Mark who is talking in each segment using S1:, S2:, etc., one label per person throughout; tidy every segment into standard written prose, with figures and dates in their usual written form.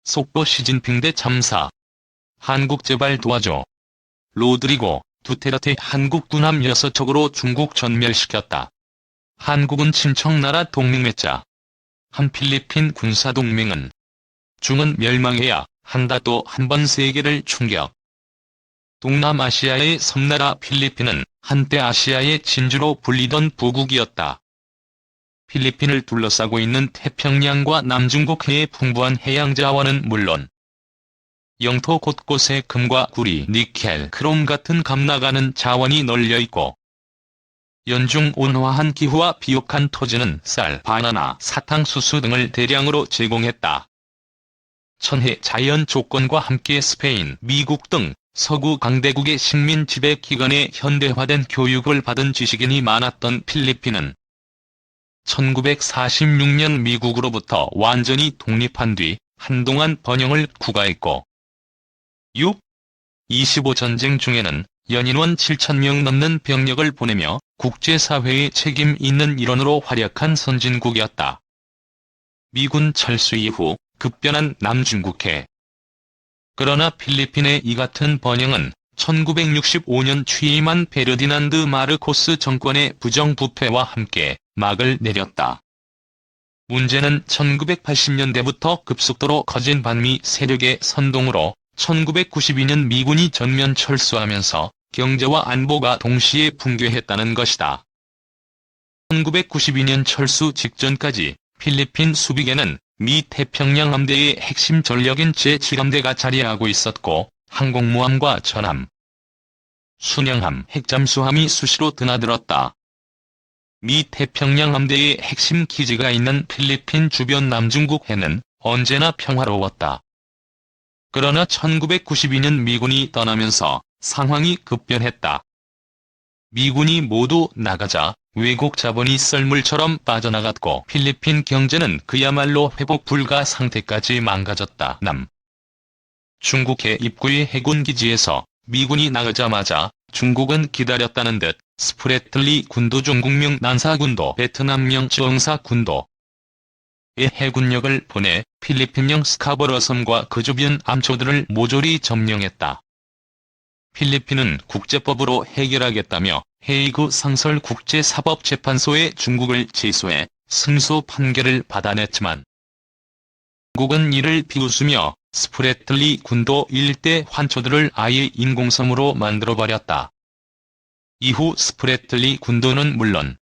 S1: 속보 시진핑 대 참사. 한국 제발 도와줘. 로드리고 두테르테 한국 군함 6척으로 중국 전멸시켰다. 한국은 친척나라 동맹맺자. 한 필리핀 군사동맹은 중은 멸망해야 한다. 또 한 번 세계를 충격. 동남아시아의 섬나라 필리핀은 한때 아시아의 진주로 불리던 부국이었다. 필리핀을 둘러싸고 있는 태평양과 남중국해의 풍부한 해양자원은 물론 영토 곳곳에 금과 구리, 니켈, 크롬 같은 값나가는 자원이 널려있고 연중 온화한 기후와 비옥한 토지는 쌀, 바나나, 사탕수수 등을 대량으로 제공했다. 천혜 자연 조건과 함께 스페인, 미국 등 서구 강대국의 식민 지배 기간에 현대화된 교육을 받은 지식인이 많았던 필리핀은 1946년 미국으로부터 완전히 독립한 뒤 한동안 번영을 구가했고 6.25 전쟁 중에는 연인원 7,000명 넘는 병력을 보내며 국제사회의 책임 있는 일원으로 활약한 선진국이었다. 미군 철수 이후 급변한 남중국해. 그러나 필리핀의 이 같은 번영은 1965년 취임한 페르디난드 마르코스 정권의 부정부패와 함께 막을 내렸다. 문제는 1980년대부터 급속도로 커진 반미 세력의 선동으로 1992년 미군이 전면 철수하면서 경제와 안보가 동시에 붕괴했다는 것이다. 1992년 철수 직전까지 필리핀 수비계는 미 태평양 함대의 핵심 전력인 제7함대가 자리하고 있었고 항공모함과 전함, 순영함, 핵잠수함이 수시로 드나들었다. 미 태평양 함대의 핵심 기지가 있는 필리핀 주변 남중국 해는 언제나 평화로웠다. 그러나 1992년 미군이 떠나면서 상황이 급변했다. 미군이 모두 나가자 외국 자본이 썰물처럼 빠져나갔고 필리핀 경제는 그야말로 회복 불가 상태까지 망가졌다. 중국해 입구의 해군기지에서 미군이 나가자마자 중국은 기다렸다는 듯 스프래틀리 군도 중국명 난사군도 베트남명 정사군도의 해군력을 보내 필리핀령 스카보러 섬과 그 주변 암초들을 모조리 점령했다. 필리핀은 국제법으로 해결하겠다며 헤이그 상설국제사법재판소에 중국을 제소해 승소 판결을 받아냈지만 중국은 이를 비웃으며 스프래틀리 군도 일대 환초들을 아예 인공섬으로 만들어버렸다. 이후 스프래틀리 군도는 물론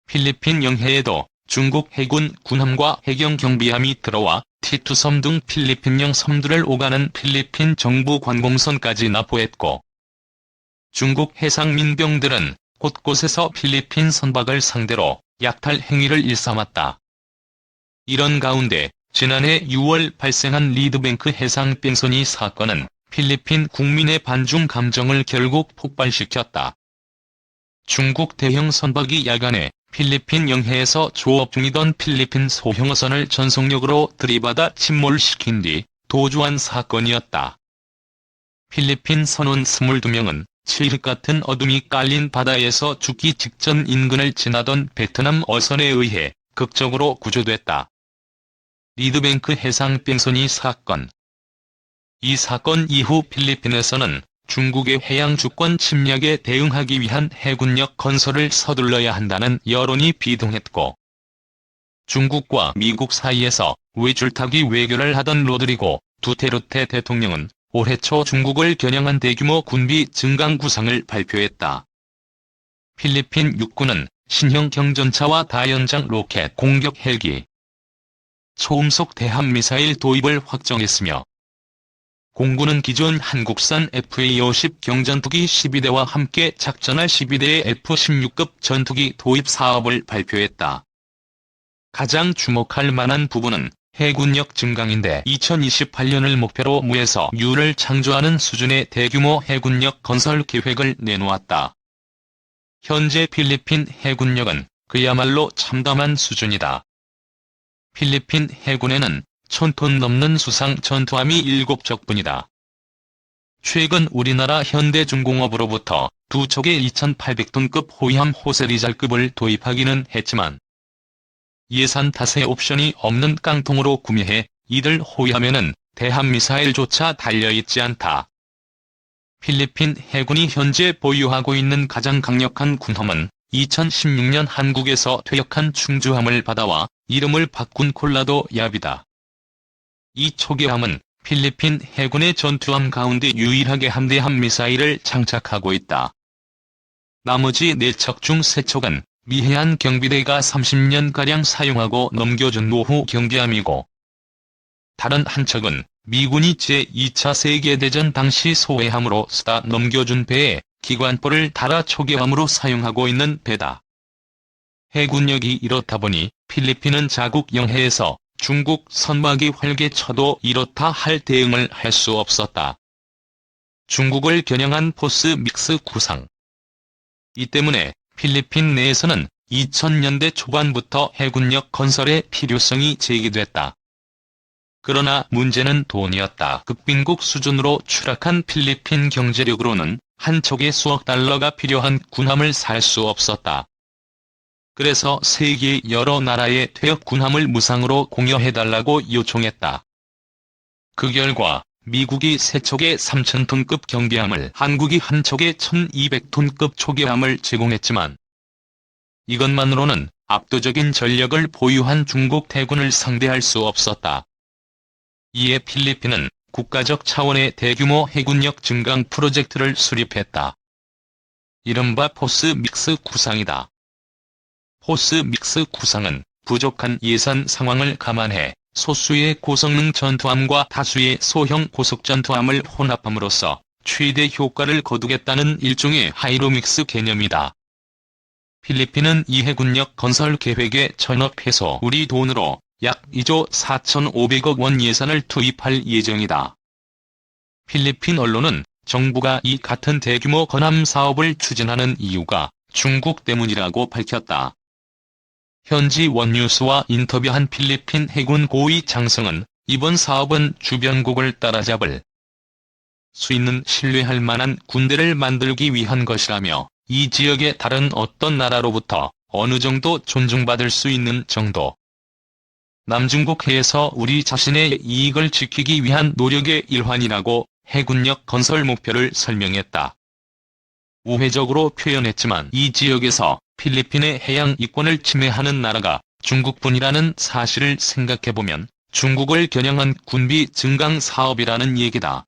S1: 필리핀 영해에도 중국 해군 군함과 해경경비함이 들어와 티투섬 등 필리핀령 섬들을 오가는 필리핀 정부 관공선까지 납포했고 중국 해상민병들은 곳곳에서 필리핀 선박을 상대로 약탈 행위를 일삼았다. 이런 가운데 지난해 6월 발생한 리드뱅크 해상 뺑소니 사건은 필리핀 국민의 반중 감정을 결국 폭발시켰다. 중국 대형 선박이 야간에 필리핀 영해에서 조업 중이던 필리핀 소형어선을 전속력으로 들이받아 침몰시킨 뒤 도주한 사건이었다. 필리핀 선원 22명은 칠흑 같은 어둠이 깔린 바다에서 죽기 직전 인근을 지나던 베트남 어선에 의해 극적으로 구조됐다. 리드뱅크 해상 뺑소니 사건. 이 사건 이후 필리핀에서는 중국의 해양 주권 침략에 대응하기 위한 해군력 건설을 서둘러야 한다는 여론이 비동했고 중국과 미국 사이에서 외줄타기 외교를 하던 로드리고 두테르테 대통령은 올해 초 중국을 겨냥한 대규모 군비 증강 구상을 발표했다. 필리핀 육군은 신형 경전차와 다연장 로켓 공격 헬기, 초음속 대함미사일 도입을 확정했으며 공군은 기존 한국산 FA-50 경전투기 12대와 함께 작전할 12대의 F-16급 전투기 도입 사업을 발표했다. 가장 주목할 만한 부분은 해군력 증강인데 2028년을 목표로 무에서 유를 창조하는 수준의 대규모 해군력 건설 계획을 내놓았다. 현재 필리핀 해군력은 그야말로 참담한 수준이다. 필리핀 해군에는 1,000톤 넘는 수상 전투함이 7척뿐이다. 최근 우리나라 현대중공업으로부터 2척의 2,800톤급 호위함 호세리잘급을 도입하기는 했지만 예산 탓에 옵션이 없는 깡통으로 구매해 이들 호위하면은 대한미사일조차 달려있지 않다. 필리핀 해군이 현재 보유하고 있는 가장 강력한 군함은 2016년 한국에서 퇴역한 충주함을 받아와 이름을 바꾼 콜라도 야비다. 이 초계함은 필리핀 해군의 전투함 가운데 유일하게 함대함 미사일을 장착하고 있다. 나머지 4척 중 3척은 미 해안 경비대가 30년가량 사용하고 넘겨준 노후 경비함이고, 다른 한 척은 미군이 제2차 세계대전 당시 소해함으로 쓰다 넘겨준 배에 기관포를 달아 초계함으로 사용하고 있는 배다. 해군력이 이렇다 보니 필리핀은 자국 영해에서 중국 선박이 활개쳐도 이렇다 할 대응을 할 수 없었다. 중국을 겨냥한 포스 믹스 구상. 이 때문에 필리핀 내에서는 2000년대 초반부터 해군력 건설의 필요성이 제기됐다. 그러나 문제는 돈이었다. 극빈국 수준으로 추락한 필리핀 경제력으로는 한 척에 수억 달러가 필요한 군함을 살 수 없었다. 그래서 세계 여러 나라의 퇴역 군함을 무상으로 공여해달라고 요청했다. 그 결과 미국이 3척의 3000톤급 경비함을, 한국이 한 척의 1200톤급 초계함을 제공했지만, 이것만으로는 압도적인 전력을 보유한 중국 해군을 상대할 수 없었다. 이에 필리핀은 국가적 차원의 대규모 해군력 증강 프로젝트를 수립했다. 이른바 포스 믹스 구상이다. 포스 믹스 구상은 부족한 예산 상황을 감안해 소수의 고성능 전투함과 다수의 소형 고속전투함을 혼합함으로써 최대 효과를 거두겠다는 일종의 하이로믹스 개념이다. 필리핀은 이 해군력 건설 계획에 전업해서 우리 돈으로 약 2조 4,500억 원 예산을 투입할 예정이다. 필리핀 언론은 정부가 이 같은 대규모 건함 사업을 추진하는 이유가 중국 때문이라고 밝혔다. 현지 원뉴스와 인터뷰한 필리핀 해군 고위 장성은 이번 사업은 주변국을 따라잡을 수 있는 신뢰할 만한 군대를 만들기 위한 것이라며, 이 지역의 다른 어떤 나라로부터 어느 정도 존중받을 수 있는 정도, 남중국해에서 우리 자신의 이익을 지키기 위한 노력의 일환이라고 해군력 건설 목표를 설명했다. 우회적으로 표현했지만 이 지역에서 필리핀의 해양 이권을 침해하는 나라가 중국뿐이라는 사실을 생각해보면 중국을 겨냥한 군비 증강 사업이라는 얘기다.